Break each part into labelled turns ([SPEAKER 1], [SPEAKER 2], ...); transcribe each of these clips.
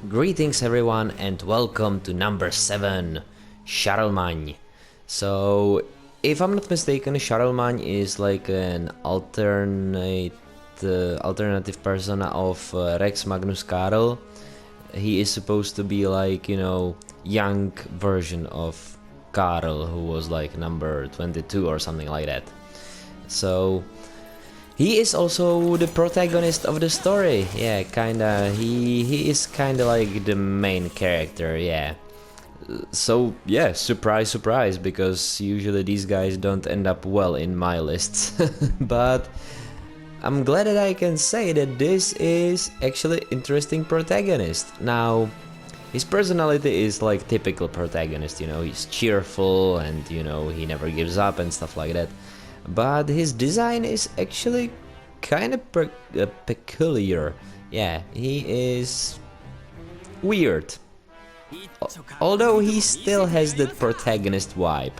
[SPEAKER 1] Greetings everyone and welcome to number 7, Charlemagne. So, if I'm not mistaken, Charlemagne is like an alternative persona of Rex Magnus Carl. He is supposed to be like, young version of Karl, who was like number 22 or something like that. So, he is also the protagonist of the story. Yeah, kinda. He is kinda like the main character. Yeah. So yeah, surprise, surprise, because usually these guys don't end up well in my lists. But I'm glad that I can say that this is actually interesting protagonist. Now, his personality is like typical protagonist. He's cheerful and he never gives up and stuff like that. But his design is actually kind of peculiar. Yeah, he is weird. Although he still has that protagonist vibe,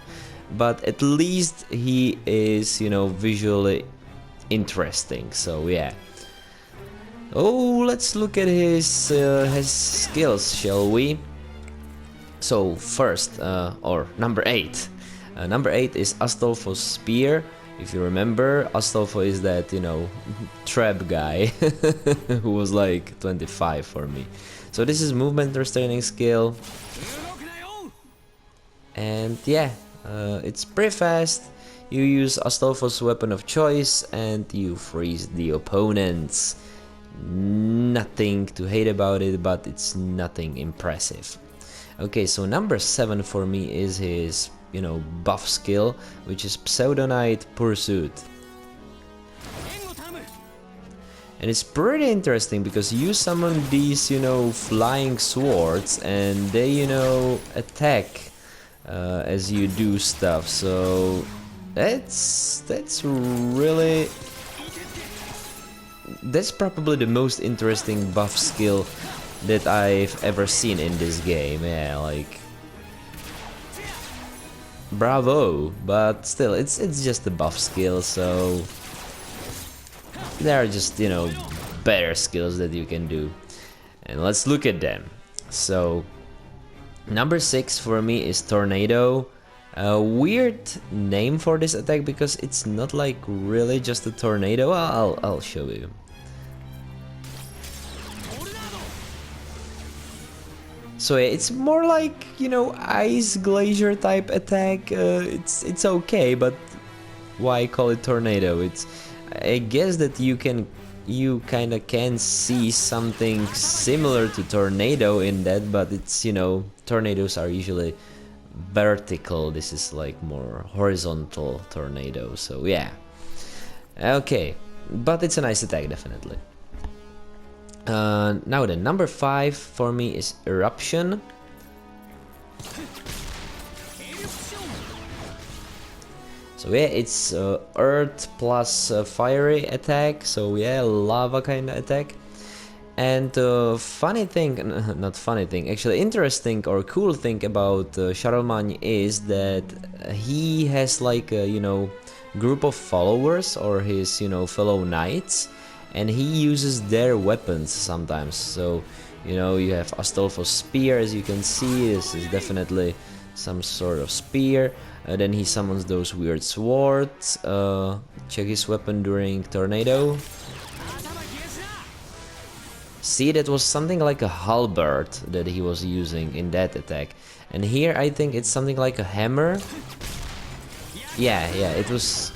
[SPEAKER 1] but at least he is, visually interesting. So yeah. Oh, let's look at his skills, shall we? So first, or number 8. Number 8 is Stoffel Spear. If you remember, Astolfo is that, trap guy who was like 25 for me. So this is movement restraining skill. And yeah, it's pretty fast. You use Astolfo's weapon of choice and you freeze the opponents. Nothing to hate about it, but it's nothing impressive. Okay, so number 7 for me is his buff skill, which is Pseudonite Pursuit. And it's pretty interesting because you summon these, flying swords and they, attack as you do stuff. So that's probably the most interesting buff skill that I've ever seen in this game. Yeah, like, bravo, but still, it's just a buff skill, so there are just, better skills that you can do. And let's look at them. So, number 6 for me is Tornado. A weird name for this attack because it's not like really just a tornado. I'll show you. So yeah, it's more like, ice glacier type attack. It's okay, but why call it tornado? I guess that you kinda can see something similar to tornado in that, but it's, tornadoes are usually vertical. This is like more horizontal tornado. So yeah, okay, but it's a nice attack, definitely. Now then, number 5 for me is Eruption. So yeah, it's earth plus fiery attack, so yeah, lava kind of attack. And funny thing, not funny thing, actually interesting or cool thing about Charlemagne is that he has like a, group of followers or his, fellow knights. And he uses their weapons sometimes. So, you have Stoffel Spear, as you can see. This is definitely some sort of spear. Then he summons those weird swords. Check his weapon during Tornado. See, that was something like a halberd that he was using in that attack. And here I think it's something like a hammer. Yeah, it was...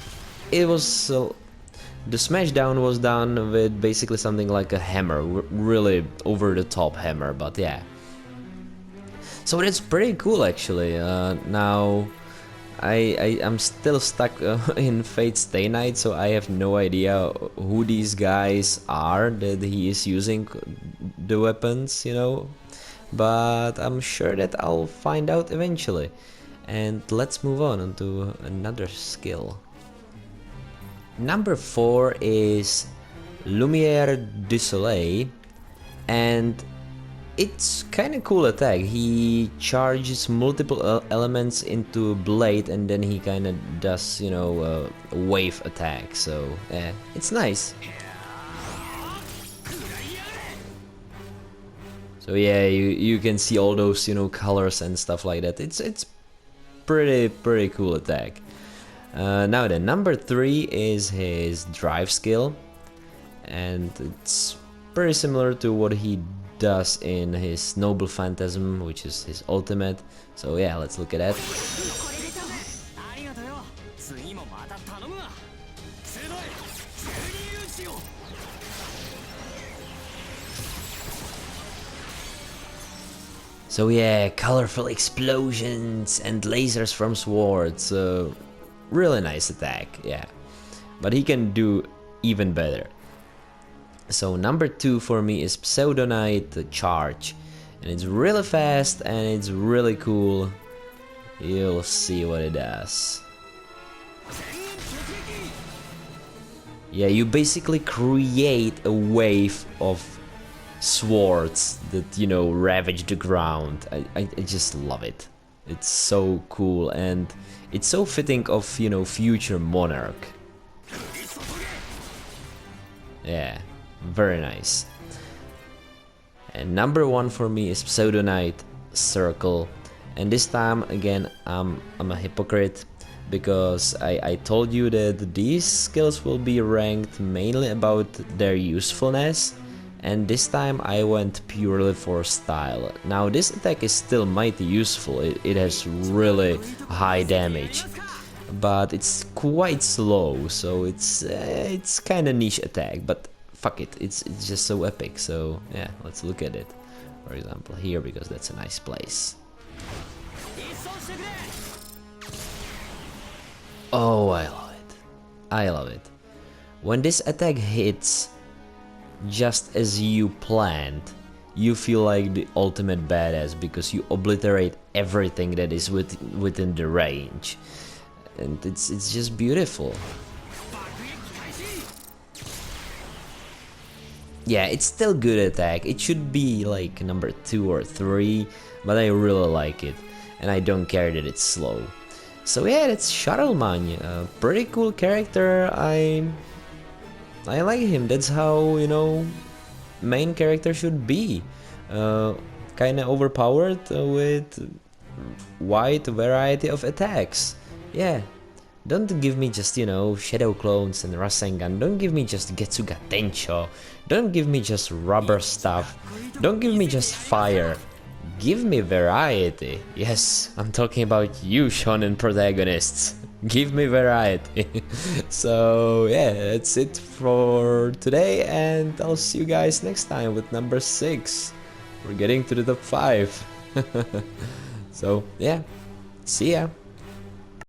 [SPEAKER 1] The smashdown was done with basically something like a hammer, really over the top hammer, but yeah. So that's pretty cool actually. Now I'm still stuck in Fate Stay Night, so I have no idea who these guys are that he is using the weapons, but I'm sure that I'll find out eventually. And let's move on to another skill. Number 4 is Lumiere du Soleil, and it's kind of cool attack. He charges multiple elements into a blade and then he kind of does, a wave attack. So yeah, it's nice. So yeah, you can see all those, you know, colors and stuff like that. It's pretty cool attack. Now then, number 3 is his drive skill, and it's pretty similar to what he does in his Noble Phantasm, which is his ultimate. So yeah, let's look at that. So yeah, colorful explosions and lasers from swords. Really nice attack, yeah. But he can do even better. So number 2 for me is Pseudonite Charge. And it's really fast and it's really cool. You'll see what it does. Yeah, you basically create a wave of swords that, you know, ravage the ground. I just love it. It's so cool and it's so fitting of, you know, future monarch. Yeah, very nice. And number 1 for me is Pseudonite Circle. And this time again I'm a hypocrite, because I told you that these skills will be ranked mainly about their usefulness, and this time I went purely for style. Now this attack is still mighty useful, it has really high damage, but it's quite slow, so it's kind of niche attack, but fuck it, it's just so epic. So yeah, let's look at it, for example here, because that's a nice place. Oh, I love it. I love it. When this attack hits just as you planned, you feel like the ultimate badass, because you obliterate everything that is within the range. And it's just beautiful. Yeah, it's still good attack. It should be like number 2 or 3, but I really like it. And I don't care that it's slow. So yeah, that's Charlemagne, a pretty cool character. I like him. That's how, you know, main character should be. Kinda overpowered with wide variety of attacks. Yeah, don't give me just, you know, Shadow Clones and Rasengan. Don't give me just Getsuga Tencho. Don't give me just rubber stuff. Don't give me just fire. Give me variety. Yes, I'm talking about you, shonen protagonists. Give me variety. So yeah, that's it for today, and I'll see you guys next time with number 6. We're getting to the top 5. So yeah, see ya.